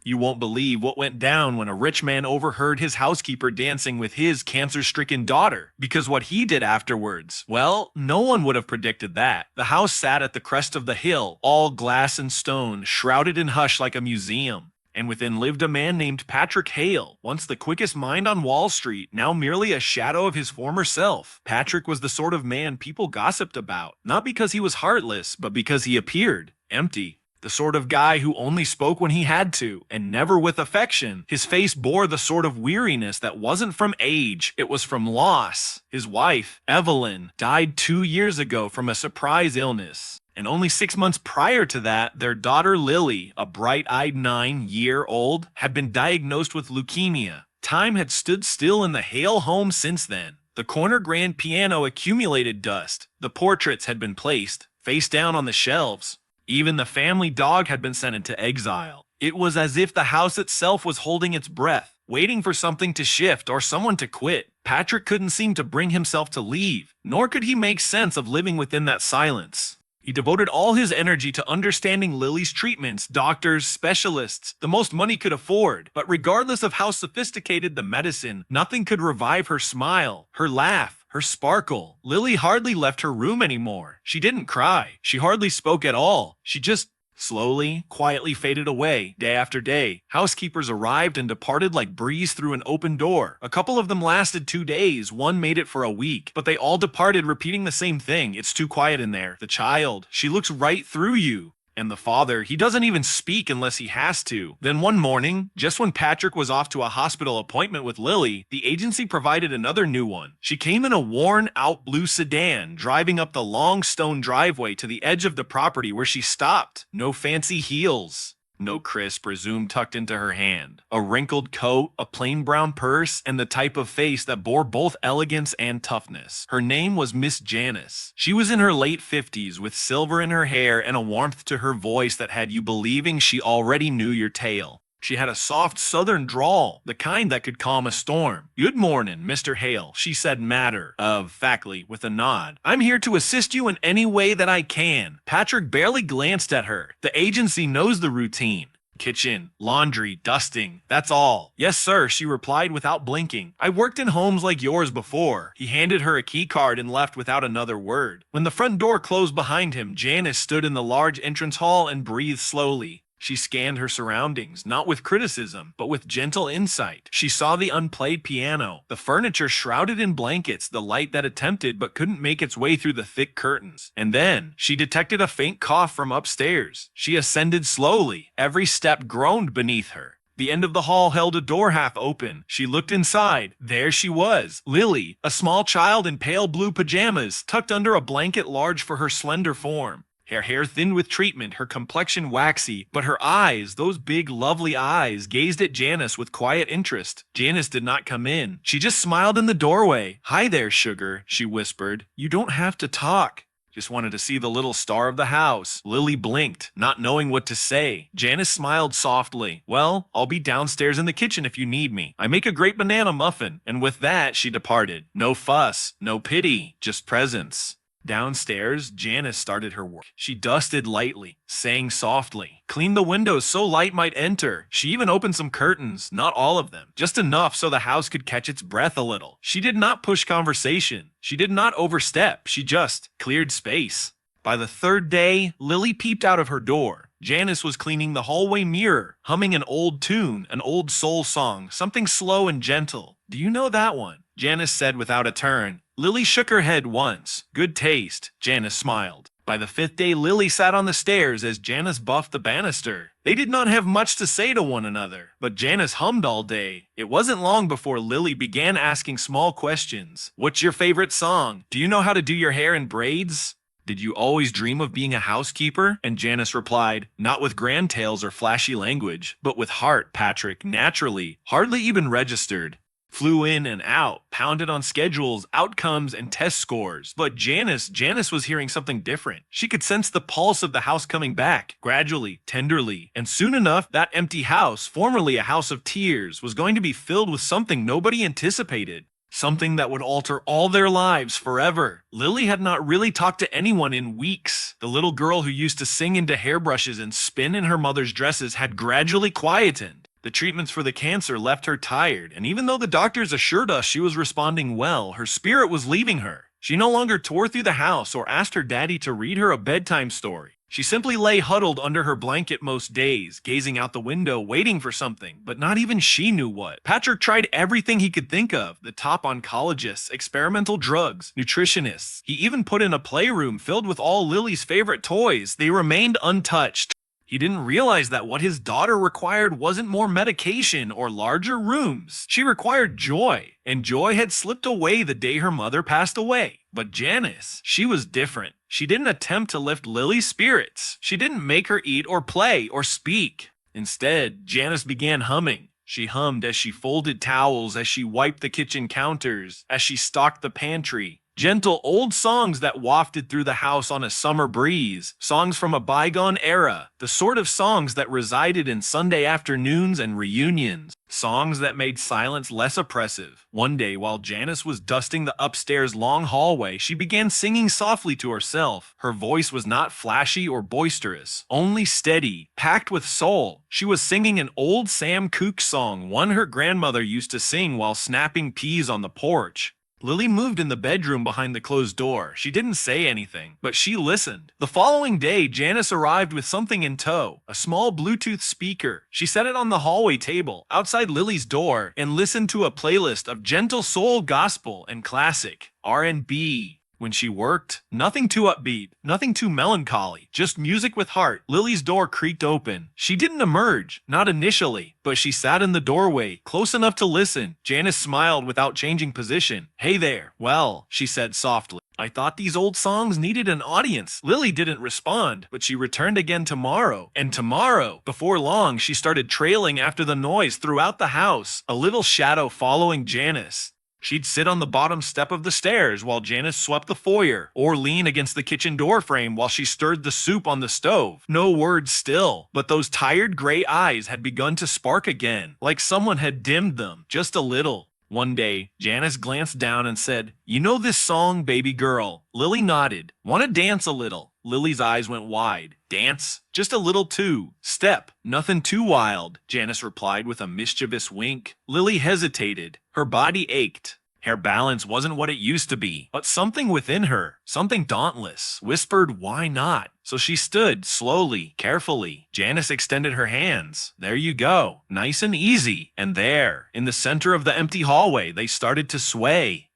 You won't believe what went down when a rich man overheard his housekeeper dancing with his cancer-stricken daughter. Because what he did afterwards, well, no one would have predicted that. The house sat at the crest of the hill, all glass and stone, shrouded in hush like a museum. And within lived a man named Patrick Hale, once the quickest mind on Wall Street, now merely a shadow of his former self. Patrick was the sort of man people gossiped about, not because he was heartless, but because he appeared empty. The sort of guy who only spoke when he had to, and never with affection. His face bore the sort of weariness that wasn't from age, it was from loss. His wife, Evelyn, died 2 years ago from a surprise illness. And only 6 months prior to that, their daughter Lily, a bright-eyed 9-year-old, had been diagnosed with leukemia. Time had stood still in the Hale home since then. The corner grand piano accumulated dust. The portraits had been placed, face down on the shelves. Even the family dog had been sent into exile. It was as if the house itself was holding its breath, waiting for something to shift or someone to quit. Patrick couldn't seem to bring himself to leave, nor could he make sense of living within that silence. He devoted all his energy to understanding Lily's treatments, doctors, specialists, the most money could afford. But regardless of how sophisticated the medicine, nothing could revive her smile, her laugh, her sparkle. Lily hardly left her room anymore. She didn't cry. She hardly spoke at all. She just slowly, quietly faded away, day after day. Housekeepers arrived and departed like breeze through an open door. A couple of them lasted 2 days, one made it for a week, but they all departed repeating the same thing. It's too quiet in there. The child, she looks right through you. And the father, he doesn't even speak unless he has to. Then one morning, just when Patrick was off to a hospital appointment with Lily, the agency provided another new one. She came in a worn-out blue sedan, driving up the long stone driveway to the edge of the property where she stopped. No fancy heels. No crisp resume tucked into her hand. A wrinkled coat, a plain brown purse, and the type of face that bore both elegance and toughness. Her name was Miss Janice. She was in her late 50s with silver in her hair and a warmth to her voice that had you believing she already knew your tale. She had a soft southern drawl, the kind that could calm a storm. "Good morning, Mr. Hale," she said matter-of-factly with a nod. "I'm here to assist you in any way that I can." Patrick barely glanced at her. The agency knows the routine. Kitchen, laundry, dusting, that's all. "Yes, sir," she replied without blinking. "I worked in homes like yours before." He handed her a key card and left without another word. When the front door closed behind him, Janice stood in the large entrance hall and breathed slowly. She scanned her surroundings, not with criticism, but with gentle insight. She saw the unplayed piano, the furniture shrouded in blankets, the light that attempted but couldn't make its way through the thick curtains. And then, she detected a faint cough from upstairs. She ascended slowly. Every step groaned beneath her. The end of the hall held a door half open. She looked inside. There she was, Lily, a small child in pale blue pajamas, tucked under a blanket large for her slender form. Her hair thin with treatment, her complexion waxy, but her eyes, those big, lovely eyes, gazed at Janice with quiet interest. Janice did not come in. She just smiled in the doorway. "Hi there, sugar," she whispered. "You don't have to talk. Just wanted to see the little star of the house." Lily blinked, not knowing what to say. Janice smiled softly. "Well, I'll be downstairs in the kitchen if you need me. I make a great banana muffin." And with that, she departed. No fuss, no pity, just presence. Downstairs, Janice started her work. She dusted lightly, sang softly, cleaned the windows so light might enter. She even opened some curtains, not all of them, just enough so the house could catch its breath a little. She did not push conversation. She did not overstep. She just cleared space. By the third day, Lily peeped out of her door. Janice was cleaning the hallway mirror, humming an old tune, an old soul song, something slow and gentle. "Do you know that one?" Janice said without a turn. Lily shook her head once. "Good taste," Janice smiled. By the 5th day, Lily sat on the stairs as Janice buffed the banister. They did not have much to say to one another, but Janice hummed all day. It wasn't long before Lily began asking small questions. "What's your favorite song? Do you know how to do your hair in braids? Did you always dream of being a housekeeper?" And Janice replied, not with grand tales or flashy language, but with heart, Patrick, naturally, hardly even registered. Flew in and out, pounded on schedules, outcomes, and test scores. But Janice was hearing something different. She could sense the pulse of the house coming back, gradually, tenderly. And soon enough, that empty house, formerly a house of tears, was going to be filled with something nobody anticipated. Something that would alter all their lives forever. Lily had not really talked to anyone in weeks. The little girl who used to sing into hairbrushes and spin in her mother's dresses had gradually quietened. The treatments for the cancer left her tired, and even though the doctors assured us she was responding well, her spirit was leaving her. She no longer tore through the house or asked her daddy to read her a bedtime story. She simply lay huddled under her blanket most days, gazing out the window, waiting for something, but not even she knew what. Patrick tried everything he could think of, the top oncologists, experimental drugs, nutritionists. He even put in a playroom filled with all Lily's favorite toys. They remained untouched. He didn't realize that what his daughter required wasn't more medication or larger rooms. She required joy, and joy had slipped away the day her mother passed away. But Janice, she was different. She didn't attempt to lift Lily's spirits. She didn't make her eat or play or speak. Instead, Janice began humming. She hummed as she folded towels, as she wiped the kitchen counters, as she stocked the pantry. Gentle old songs that wafted through the house on a summer breeze, songs from a bygone era, the sort of songs that resided in Sunday afternoons and reunions, songs that made silence less oppressive. One day, while Janice was dusting the upstairs long hallway, she began singing softly to herself. Her voice was not flashy or boisterous, only steady, packed with soul. She was singing an old Sam Cooke song, one her grandmother used to sing while snapping peas on the porch. Lily moved in the bedroom behind the closed door. She didn't say anything, but she listened. The following day, Janice arrived with something in tow, a small Bluetooth speaker. She set it on the hallway table, outside Lily's door, and listened to a playlist of gentle soul, gospel, and classic R&B. When she worked, nothing too upbeat, nothing too melancholy, just music with heart. Lily's door creaked open. She didn't emerge, not initially, but she sat in the doorway, close enough to listen. Janice smiled without changing position. "Hey there." "Well," she said softly, "I thought these old songs needed an audience." Lily didn't respond, but she returned again tomorrow, and tomorrow. Before long, she started trailing after the noise throughout the house, a little shadow following Janice. She'd sit on the bottom step of the stairs while Janice swept the foyer, or lean against the kitchen door frame while she stirred the soup on the stove. No words still, but those tired gray eyes had begun to spark again, like someone had dimmed them, just a little. One day, Janice glanced down and said, "You know this song, baby girl?" Lily nodded. "Want to dance a little?" Lily's eyes went wide. "Dance? Just a little too. Step. Nothing too wild," Janice replied with a mischievous wink. Lily hesitated. Her body ached. Her balance wasn't what it used to be, but something within her, something dauntless, whispered, "Why not?" So she stood, slowly, carefully. Janice extended her hands. "There you go. Nice and easy." And there, in the center of the empty hallway, they started to sway.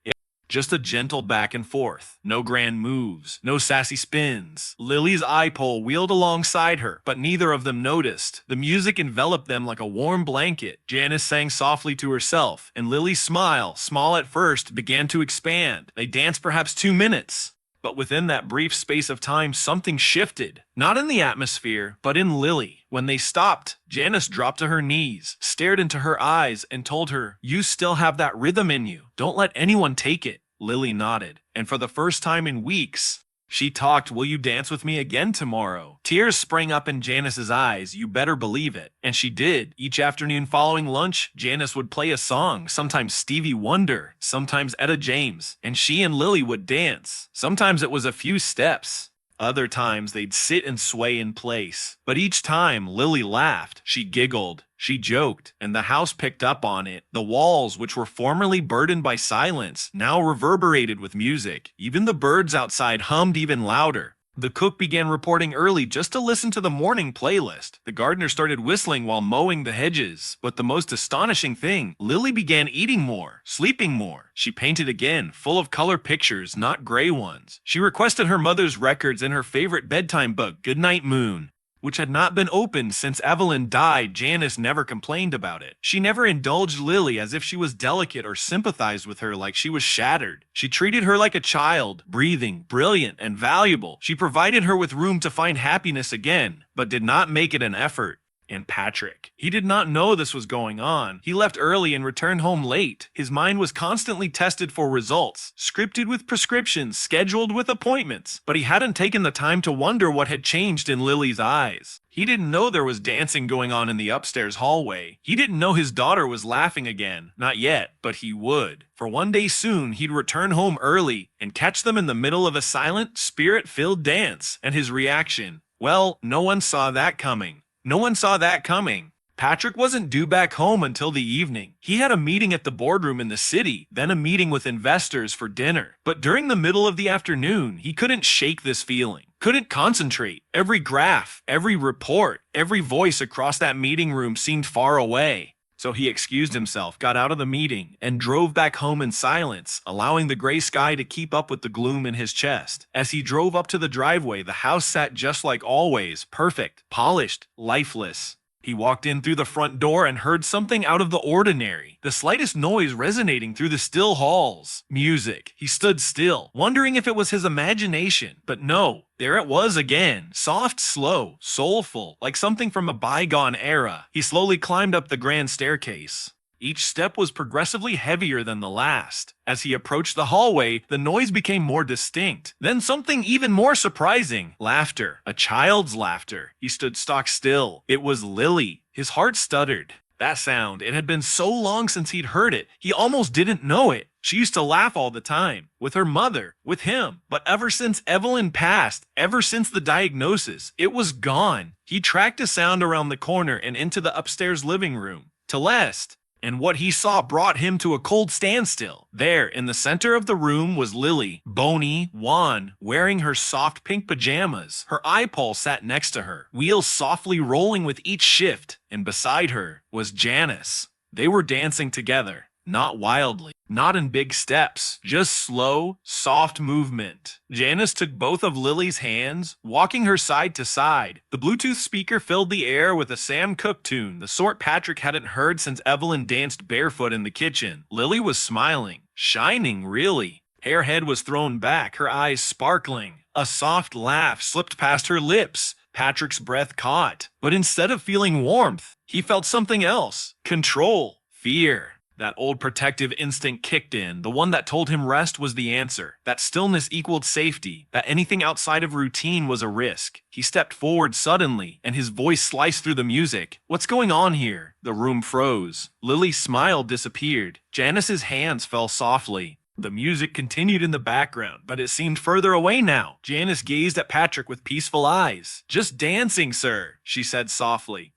Just a gentle back and forth. No grand moves, no sassy spins. Lily's eye pole wheeled alongside her, but neither of them noticed. The music enveloped them like a warm blanket. Janice sang softly to herself, and Lily's smile, small at first, began to expand. They danced perhaps 2 minutes. But within that brief space of time, something shifted. Not in the atmosphere, but in Lily. When they stopped, Janice dropped to her knees, stared into her eyes, and told her, "You still have that rhythm in you. Don't let anyone take it." Lily nodded, and for the first time in weeks, she talked, "Will you dance with me again tomorrow?" Tears sprang up in Janice's eyes, you better believe it. And she did. Each afternoon following lunch, Janice would play a song, sometimes Stevie Wonder, sometimes Etta James, and she and Lily would dance. Sometimes it was a few steps. Other times they'd sit and sway in place. But each time Lily laughed, she giggled, she joked, and the house picked up on it. The walls, which were formerly burdened by silence, now reverberated with music. Even the birds outside hummed even louder. The cook began reporting early just to listen to the morning playlist. The gardener started whistling while mowing the hedges. But the most astonishing thing, Lily began eating more, sleeping more. She painted again, full of color pictures, not gray ones. She requested her mother's records and her favorite bedtime book, Goodnight Moon, which had not been opened since Evelyn died. Janice never complained about it. She never indulged Lily as if she was delicate or sympathized with her like she was shattered. She treated her like a child, breathing, brilliant, and valuable. She provided her with room to find happiness again, but did not make it an effort. And Patrick, he did not know this was going on. He left early and returned home late. His mind was constantly tested for results, scripted with prescriptions, scheduled with appointments. But he hadn't taken the time to wonder what had changed in Lily's eyes. He didn't know there was dancing going on in the upstairs hallway. He didn't know his daughter was laughing again. Not yet, but he would. For one day soon, he'd return home early and catch them in the middle of a silent, spirit-filled dance. And his reaction, well, no one saw that coming. No one saw that coming. Patrick wasn't due back home until the evening. He had a meeting at the boardroom in the city, then a meeting with investors for dinner. But during the middle of the afternoon, he couldn't shake this feeling. Couldn't concentrate. Every graph, every report, every voice across that meeting room seemed far away. So he excused himself, got out of the meeting, and drove back home in silence, allowing the gray sky to keep up with the gloom in his chest. As he drove up to the driveway, the house sat just like always, perfect, polished, lifeless. He walked in through the front door and heard something out of the ordinary, the slightest noise resonating through the still halls. Music. He stood still, wondering if it was his imagination. But no, there it was again. Soft, slow, soulful, like something from a bygone era. He slowly climbed up the grand staircase. Each step was progressively heavier than the last. As he approached the hallway, the noise became more distinct. Then something even more surprising. Laughter. A child's laughter. He stood stock still. It was Lily. His heart stuttered. That sound, it had been so long since he'd heard it, he almost didn't know it. She used to laugh all the time. With her mother. With him. But ever since Evelyn passed, ever since the diagnosis, it was gone. He tracked a sound around the corner and into the upstairs living room. Celeste. And what he saw brought him to a cold standstill. There, in the center of the room, was Lily, bony, wan, wearing her soft pink pajamas. Her eyeball sat next to her, wheels softly rolling with each shift, and beside her was Janice. They were dancing together, not wildly, not in big steps, just slow, soft movement. Janice took both of Lily's hands, walking her side to side. The Bluetooth speaker filled the air with a Sam Cooke tune, the sort Patrick hadn't heard since Evelyn danced barefoot in the kitchen. Lily was smiling, shining really. Her head was thrown back, her eyes sparkling. A soft laugh slipped past her lips. Patrick's breath caught. But instead of feeling warmth, he felt something else. Control. Fear. That old protective instinct kicked in, the one that told him rest was the answer, that stillness equaled safety, that anything outside of routine was a risk. He stepped forward suddenly, and his voice sliced through the music. "What's going on here?" The room froze. Lily's smile disappeared. Janice's hands fell softly. The music continued in the background, but it seemed further away now. Janice gazed at Patrick with peaceful eyes. "Just dancing, sir," she said softly.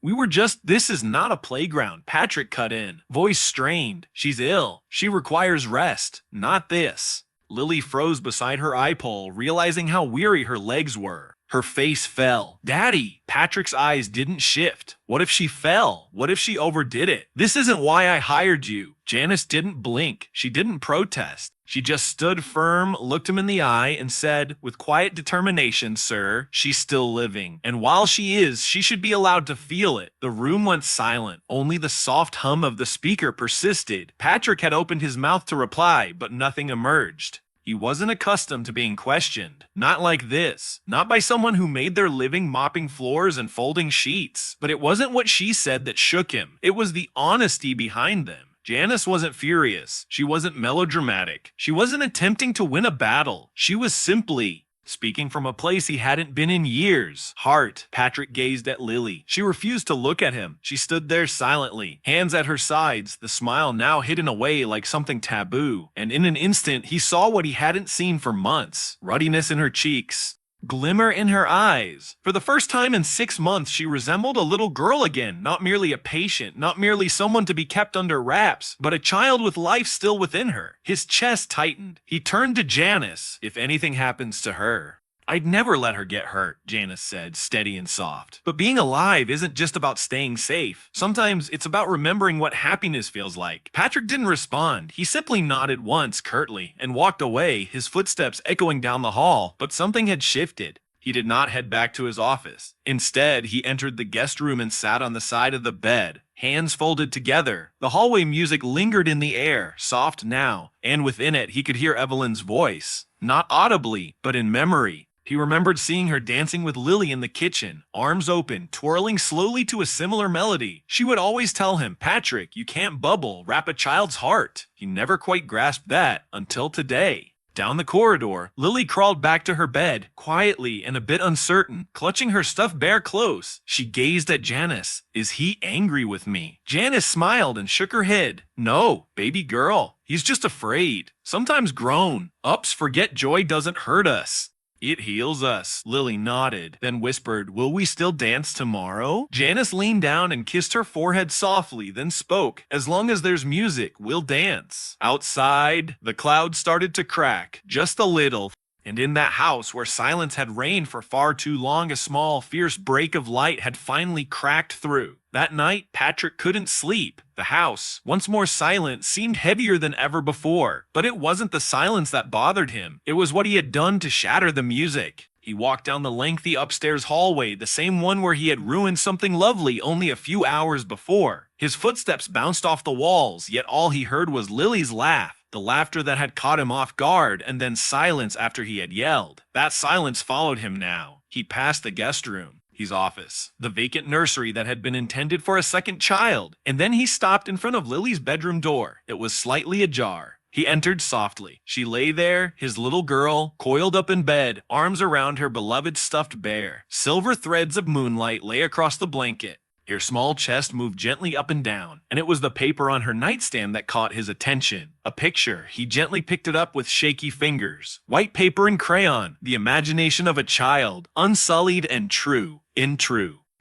This is not a playground," Patrick cut in, voice strained. "She's ill. She requires rest, not this." Lily froze beside her eye pole, realizing how weary her legs were. Her face fell. "Daddy!" Patrick's eyes didn't shift. What if she fell? What if she overdid it? "This isn't why I hired you." Janice didn't blink. She didn't protest. She just stood firm, looked him in the eye, and said, with quiet determination, "Sir, she's still living. And while she is, she should be allowed to feel it." The room went silent. Only the soft hum of the speaker persisted. Patrick had opened his mouth to reply, but nothing emerged. He wasn't accustomed to being questioned. Not like this. Not by someone who made their living mopping floors and folding sheets. But it wasn't what she said that shook him. It was the honesty behind them. Janice wasn't furious. She wasn't melodramatic. She wasn't attempting to win a battle. She was simply speaking from a place he hadn't been in years. Heart. Patrick gazed at Lily. She refused to look at him. She stood there silently, hands at her sides, the smile now hidden away like something taboo. And in an instant, he saw what he hadn't seen for months. Ruddiness in her cheeks. Glimmer in her eyes. For the first time in 6 months, she resembled a little girl again, not merely a patient, not merely someone to be kept under wraps, but a child with life still within her. His chest tightened. He turned to Janice. "If anything happens to her, I'd never let her get hurt," Janice said, steady and soft. "But being alive isn't just about staying safe. Sometimes it's about remembering what happiness feels like." Patrick didn't respond. He simply nodded once, curtly, and walked away, his footsteps echoing down the hall. But something had shifted. He did not head back to his office. Instead, he entered the guest room and sat on the side of the bed, hands folded together. The hallway music lingered in the air, soft now, and within it he could hear Evelyn's voice. Not audibly, but in memory. He remembered seeing her dancing with Lily in the kitchen, arms open, twirling slowly to a similar melody. She would always tell him, "Patrick, you can't bubble, wrap a child's heart." He never quite grasped that until today. Down the corridor, Lily crawled back to her bed, quietly and a bit uncertain, clutching her stuffed bear close. She gazed at Janice. "Is he angry with me?" Janice smiled and shook her head. "No, baby girl. He's just afraid. Sometimes grown. Ups forget joy doesn't hurt us." It heals us. Lily nodded, then whispered, "Will we still dance tomorrow?" Janice leaned down and kissed her forehead softly, then spoke, "As long as there's music, we'll dance." Outside, the clouds started to crack, just a little, and in that house where silence had reigned for far too long, a small, fierce break of light had finally cracked through. That night, Patrick couldn't sleep. The house, once more silent, seemed heavier than ever before. But it wasn't the silence that bothered him. It was what he had done to shatter the music. He walked down the lengthy upstairs hallway, the same one where he had ruined something lovely only a few hours before. His footsteps bounced off the walls, yet all he heard was Lily's laugh. The laughter that had caught him off guard, and then silence after he had yelled. That silence followed him now. He passed the guest room, his office, the vacant nursery that had been intended for a second child, and then he stopped in front of Lily's bedroom door. It was slightly ajar. He entered softly. She lay there, his little girl, coiled up in bed, arms around her beloved stuffed bear. Silver threads of moonlight lay across the blanket. Her small chest moved gently up and down, and it was the paper on her nightstand that caught his attention. A picture. He gently picked it up with shaky fingers. White paper and crayon, the imagination of a child, unsullied and true.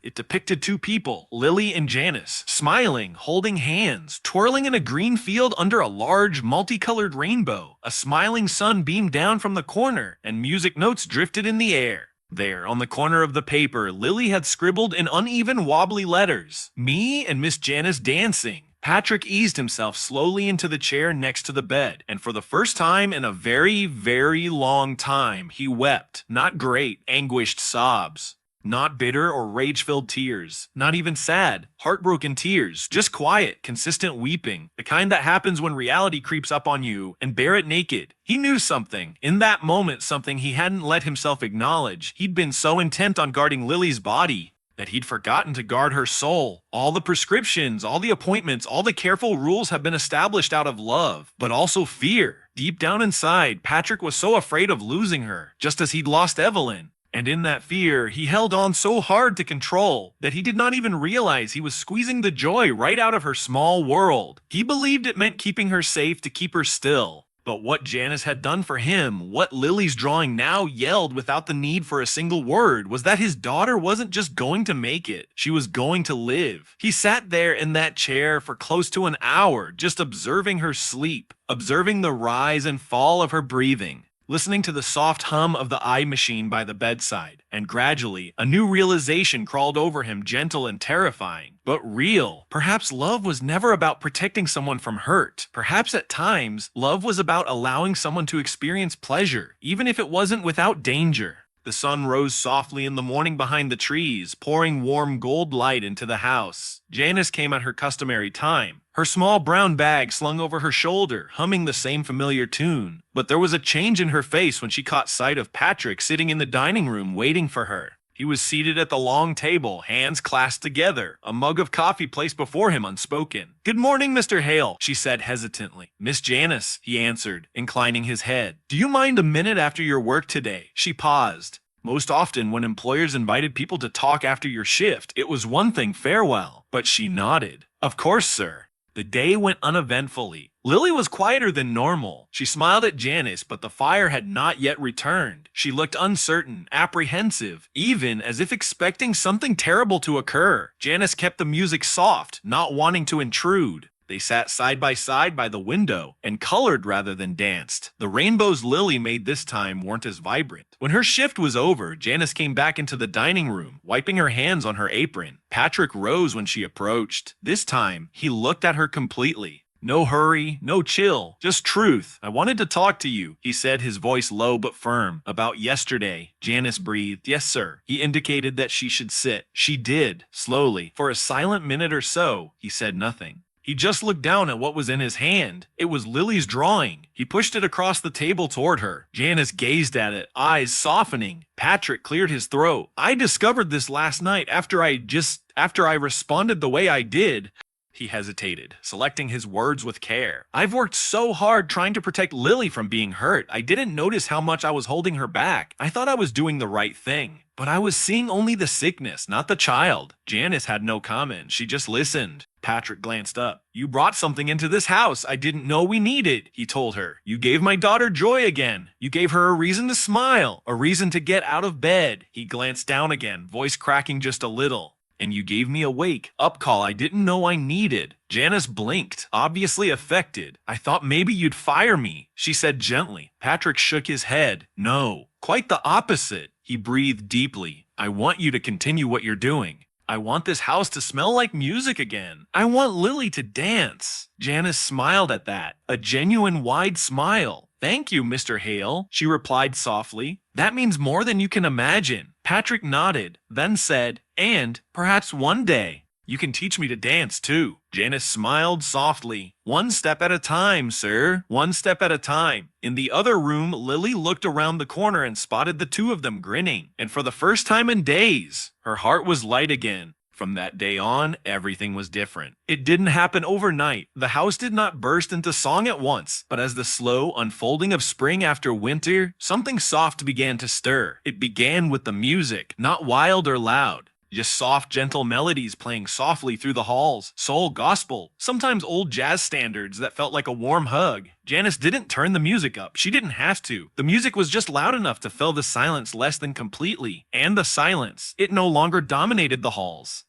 It depicted two people, Lily and Janice, smiling, holding hands, twirling in a green field under a large, multicolored rainbow. A smiling sun beamed down from the corner, and music notes drifted in the air. There, on the corner of the paper, Lily had scribbled in uneven, wobbly letters, "Me and Miss Janice dancing." Patrick eased himself slowly into the chair next to the bed, and for the first time in a very, very long time, he wept. Not great, anguished sobs. Not bitter or rage-filled tears. Not even sad, heartbroken tears. Just quiet, consistent weeping. The kind that happens when reality creeps up on you and bare it naked. He knew something. In that moment, something he hadn't let himself acknowledge. He'd been so intent on guarding Lily's body that he'd forgotten to guard her soul. All the prescriptions, all the appointments, all the careful rules have been established out of love, but also fear. Deep down inside, Patrick was so afraid of losing her, just as he'd lost Evelyn. And in that fear, he held on so hard to control that he did not even realize he was squeezing the joy right out of her small world. He believed it meant keeping her safe to keep her still. But what Janice had done for him, what Lily's drawing now yelled without the need for a single word, was that his daughter wasn't just going to make it, she was going to live. He sat there in that chair for close to an hour, just observing her sleep, observing the rise and fall of her breathing, listening to the soft hum of the eye machine by the bedside, and gradually, a new realization crawled over him, gentle and terrifying, but real. Perhaps love was never about protecting someone from hurt. Perhaps at times, love was about allowing someone to experience pleasure, even if it wasn't without danger. The sun rose softly in the morning behind the trees, pouring warm gold light into the house. Janice came at her customary time, her small brown bag slung over her shoulder, humming the same familiar tune. But there was a change in her face when she caught sight of Patrick sitting in the dining room waiting for her. He was seated at the long table, hands clasped together, a mug of coffee placed before him unspoken. "Good morning, Mr. Hale," she said hesitantly. "Miss Janice," he answered, inclining his head. "Do you mind a minute after your work today?" She paused. Most often, when employers invited people to talk after your shift, it was one thing, farewell. But she nodded. "Of course, sir." The day went uneventfully. Lily was quieter than normal. She smiled at Janice, but the fire had not yet returned. She looked uncertain, apprehensive, even as if expecting something terrible to occur. Janice kept the music soft, not wanting to intrude. They sat side by the window and colored rather than danced. The rainbows Lily made this time weren't as vibrant. When her shift was over, Janice came back into the dining room, wiping her hands on her apron. Patrick rose when she approached. This time, he looked at her completely. No hurry, no chill, just truth. "I wanted to talk to you," he said, his voice low but firm. "About yesterday." Janice breathed. "Yes, sir." He indicated that she should sit. She did, slowly. For a silent minute or so, he said nothing. He just looked down at what was in his hand. It was Lily's drawing. He pushed it across the table toward her. Janice gazed at it, eyes softening. Patrick cleared his throat. "I discovered this last night after I responded the way I did. He hesitated, selecting his words with care. I've worked so hard trying to protect Lily from being hurt. I didn't notice how much I was holding her back. I thought I was doing the right thing. But I was seeing only the sickness, not the child. Janice had no comment. She just listened. Patrick glanced up. You brought something into this house I didn't know we needed, he told her. You gave my daughter joy again. You gave her a reason to smile, a reason to get out of bed. He glanced down again, voice cracking just a little. And you gave me a wake-up call I didn't know I needed. Janice blinked, obviously affected. I thought maybe you'd fire me, she said gently. Patrick shook his head. No, quite the opposite. He breathed deeply. I want you to continue what you're doing. I want this house to smell like music again. I want Lily to dance. Janice smiled at that, a genuine wide smile. Thank you, Mr. Hale, she replied softly. That means more than you can imagine. Patrick nodded, then said, and perhaps one day, you can teach me to dance too. Janice smiled softly. One step at a time, sir. One step at a time. In the other room, Lily looked around the corner and spotted the two of them grinning. And for the first time in days, her heart was light again. From that day on, everything was different. It didn't happen overnight. The house did not burst into song at once, but as the slow unfolding of spring after winter, something soft began to stir. It began with the music, not wild or loud. Just soft, gentle melodies playing softly through the halls, soul gospel, sometimes old jazz standards that felt like a warm hug. Janice didn't turn the music up. She didn't have to. The music was just loud enough to fill the silence less than completely. And the silence, it no longer dominated the halls.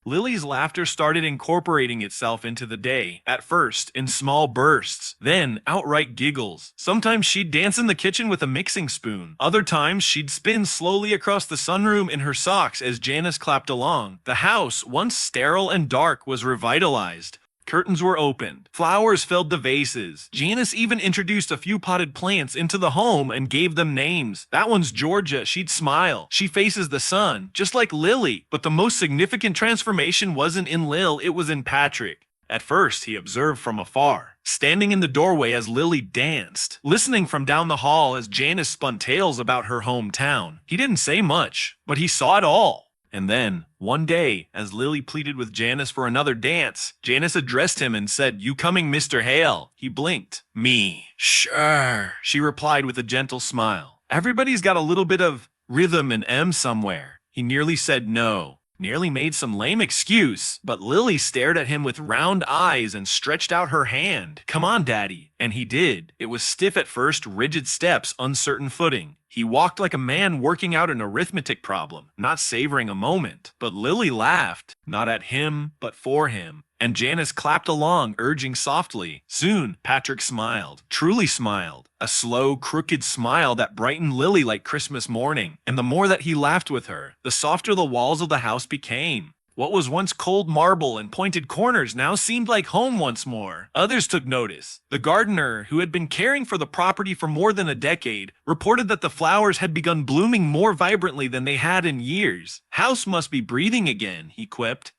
Lily's laughter started incorporating itself into the day, at first in small bursts, then outright giggles. Sometimes she'd dance in the kitchen with a mixing spoon. Other times she'd spin slowly across the sunroom in her socks as Janice clapped along. The house, once sterile and dark, was revitalized. Curtains were opened. Flowers filled the vases. Janice even introduced a few potted plants into the home and gave them names. That one's Georgia. She'd smile. She faces the sun, just like Lily. But the most significant transformation wasn't in Lil, it was in Patrick. At first, he observed from afar, standing in the doorway as Lily danced, listening from down the hall as Janice spun tales about her hometown. He didn't say much, but he saw it all. And then, one day, as Lily pleaded with Janice for another dance, Janice addressed him and said, "You coming, Mr. Hale?" He blinked. "Me." "Sure," she replied with a gentle smile. "Everybody's got a little bit of rhythm and M somewhere." He nearly said no, nearly made some lame excuse, but Lily stared at him with round eyes and stretched out her hand. "Come on, Daddy." And he did. It was stiff at first, rigid steps, uncertain footing. He walked like a man working out an arithmetic problem, not savoring a moment. But Lily laughed, not at him, but for him. And Janice clapped along, urging softly. Soon, Patrick smiled, truly smiled. A slow, crooked smile that brightened Lily like Christmas morning. And the more that he laughed with her, the softer the walls of the house became. What was once cold marble and pointed corners now seemed like home once more. Others took notice. The gardener, who had been caring for the property for more than a decade, reported that the flowers had begun blooming more vibrantly than they had in years. "House must be breathing again," he quipped.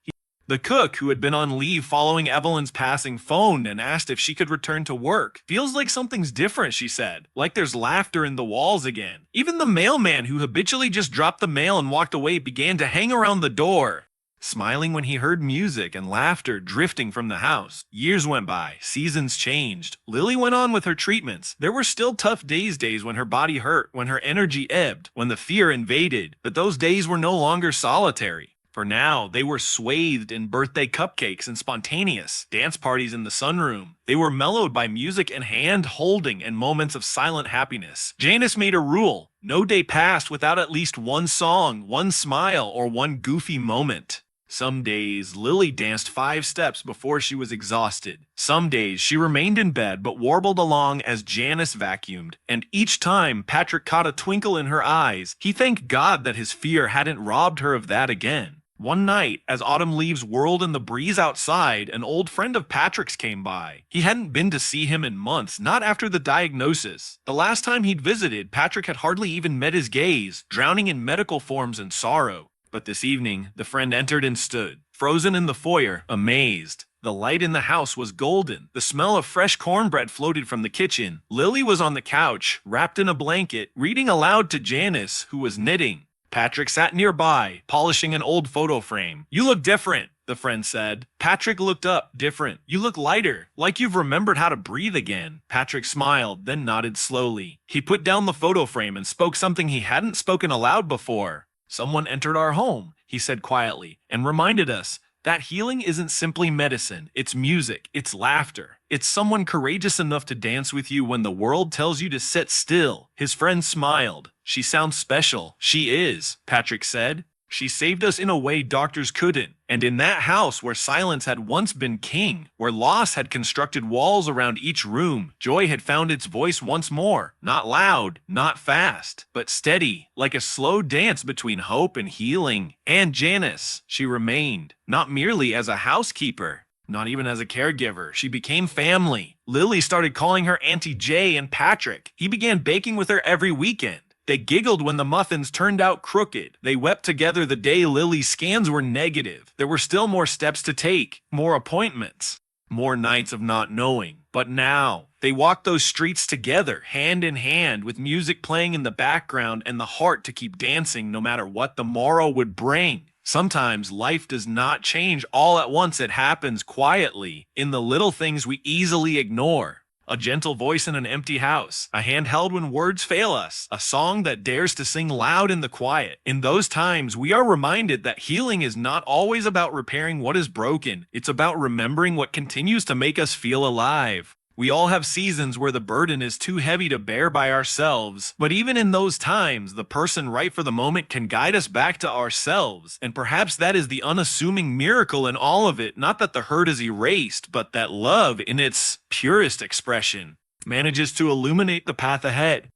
The cook, who had been on leave following Evelyn's passing, phoned and asked if she could return to work. "Feels like something's different," she said. "Like there's laughter in the walls again." Even the mailman, who habitually just dropped the mail and walked away, began to hang around the door, smiling when he heard music and laughter drifting from the house. Years went by, seasons changed. Lily went on with her treatments. There were still tough days when her body hurt, when her energy ebbed, when the fear invaded. But those days were no longer solitary. For now, they were swathed in birthday cupcakes and spontaneous dance parties in the sunroom. They were mellowed by music and hand-holding and moments of silent happiness. Janice made a rule. No day passed without at least one song, one smile, or one goofy moment. Some days, Lily danced 5 steps before she was exhausted. Some days, she remained in bed but warbled along as Janice vacuumed. And each time, Patrick caught a twinkle in her eyes. He thanked God that his fear hadn't robbed her of that again. One night, as autumn leaves whirled in the breeze outside, an old friend of Patrick's came by. He hadn't been to see him in months, not after the diagnosis. The last time he'd visited, Patrick had hardly even met his gaze, drowning in medical forms and sorrow. But this evening, the friend entered and stood, frozen in the foyer, amazed. The light in the house was golden. The smell of fresh cornbread floated from the kitchen. Lily was on the couch, wrapped in a blanket, reading aloud to Janice, who was knitting. Patrick sat nearby, polishing an old photo frame. "You look different." the friend said. Patrick looked up, different. You look lighter, like you've remembered how to breathe again. Patrick smiled, then nodded slowly. He put down the photo frame and spoke something he hadn't spoken aloud before. Someone entered our home, he said quietly, and reminded us that healing isn't simply medicine, it's music, it's laughter. It's someone courageous enough to dance with you when the world tells you to sit still. His friend smiled. She sounds special. She is, Patrick said. She saved us in a way doctors couldn't. And in that house where silence had once been king, where loss had constructed walls around each room, joy had found its voice once more. Not loud, not fast, but steady, like a slow dance between hope and healing. And Janice, she remained, not merely as a housekeeper, not even as a caregiver. She became family. Lily started calling her Auntie Jay and Patrick. He began baking with her every weekend. They giggled when the muffins turned out crooked. They wept together the day Lily's scans were negative. There were still more steps to take, more appointments, more nights of not knowing. But now, they walked those streets together, hand in hand, with music playing in the background and the heart to keep dancing no matter what the morrow would bring. Sometimes life does not change all at once. It happens quietly, in the little things we easily ignore. A gentle voice in an empty house, a hand held when words fail us, a song that dares to sing loud in the quiet. In those times, we are reminded that healing is not always about repairing what is broken. It's about remembering what continues to make us feel alive. We all have seasons where the burden is too heavy to bear by ourselves, but even in those times, the person right for the moment can guide us back to ourselves. And perhaps that is the unassuming miracle in all of it, not that the hurt is erased, but that love, in its purest expression, manages to illuminate the path ahead.